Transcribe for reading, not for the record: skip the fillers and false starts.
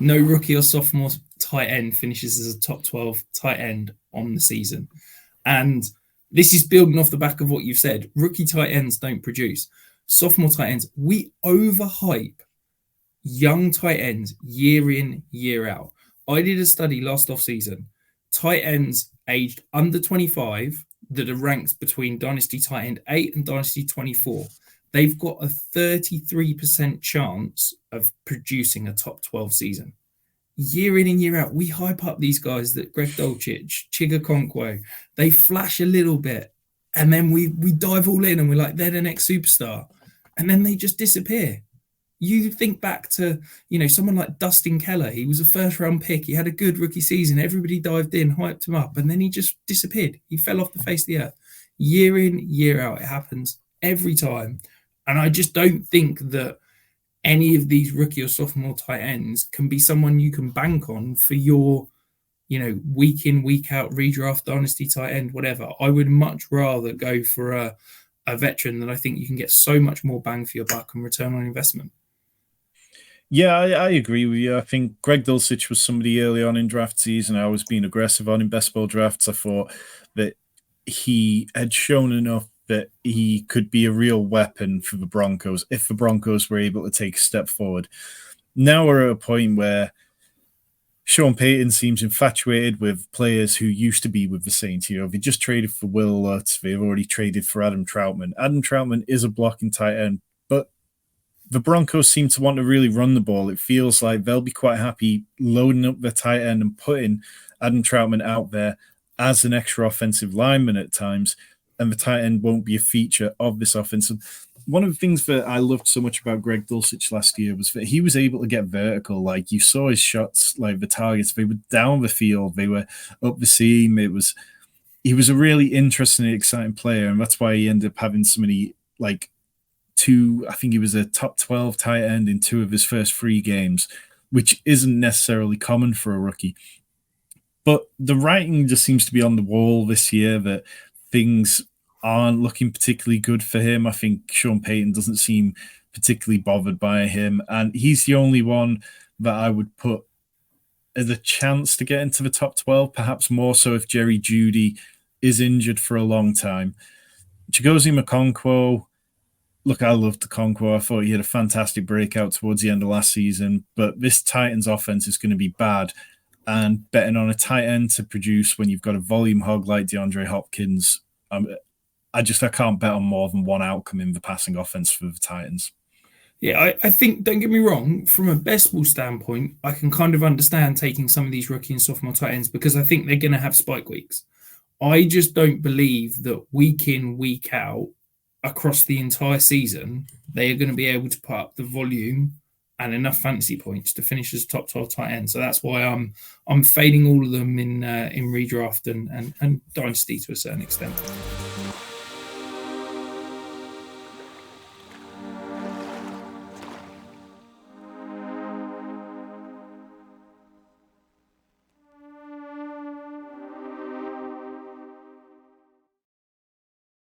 No rookie or sophomore tight end finishes as a top 12 tight end on the season. And this is building off the back of what you've said. Rookie tight ends don't produce. Sophomore tight ends, we overhype young tight ends year in, year out. I did a study last off season. Tight ends aged under 25 that are ranked between Dynasty Tight End 8 and Dynasty 24. They've got a 33% chance of producing a top 12 season. Year in and year out, we hype up these guys that Greg Dulcich, Chiga Okonkwo, they flash a little bit, and then we dive all in and we're like, they're the next superstar. And then they just disappear. You think back to, someone like Dustin Keller. He was a first-round pick. He had a good rookie season. Everybody dived in, hyped him up, and then he just disappeared. He fell off the face of the earth. Year in, year out, it happens every time. And I just don't think that any of these rookie or sophomore tight ends can be someone you can bank on for your, week in, week out redraft dynasty tight end, whatever. I would much rather go for a veteran that I think you can get so much more bang for your buck and return on investment. Yeah, I agree with you. I think Greg Dulcich was somebody early on in draft season I was being aggressive on in best ball drafts. I thought that he had shown enough that he could be a real weapon for the Broncos if the Broncos were able to take a step forward. Now we're at a point where Sean Payton seems infatuated with players who used to be with the Saints. They just traded for Will Lutz. They've already traded for Adam Troutman. Adam Troutman is a blocking tight end, but the Broncos seem to want to really run the ball. It feels like they'll be quite happy loading up their tight end and putting Adam Troutman out there as an extra offensive lineman at times, and the tight end won't be a feature of this offense. And one of the things that I loved so much about Greg Dulcich last year was that he was able to get vertical. Like, you saw his shots, like the targets, they were down the field, they were up the seam. He was a really interesting and exciting player, and that's why he ended up having so many, I think he was a top 12 tight end in 2 of his first 3 games, which isn't necessarily common for a rookie. But the writing just seems to be on the wall this year that things aren't looking particularly good for him. I think Sean Payton doesn't seem particularly bothered by him, and he's the only one that I would put as a chance to get into the top 12, perhaps more so if Jerry Jeudy is injured for a long time. Chigozie Okonkwo, look, I loved Okonkwo. I thought he had a fantastic breakout towards the end of last season, but this Titans offense is going to be bad, and betting on a tight end to produce when you've got a volume hog like DeAndre Hopkins, I can't bet on more than one outcome in the passing offense for the Titans. Yeah, I think, don't get me wrong, from a best ball standpoint, I can kind of understand taking some of these rookie and sophomore tight ends because I think they're going to have spike weeks. I just don't believe that week in, week out, across the entire season, they are going to be able to put up the volume and enough fantasy points to finish as top 12 tight end. So that's why I'm fading all of them in redraft and dynasty to a certain extent.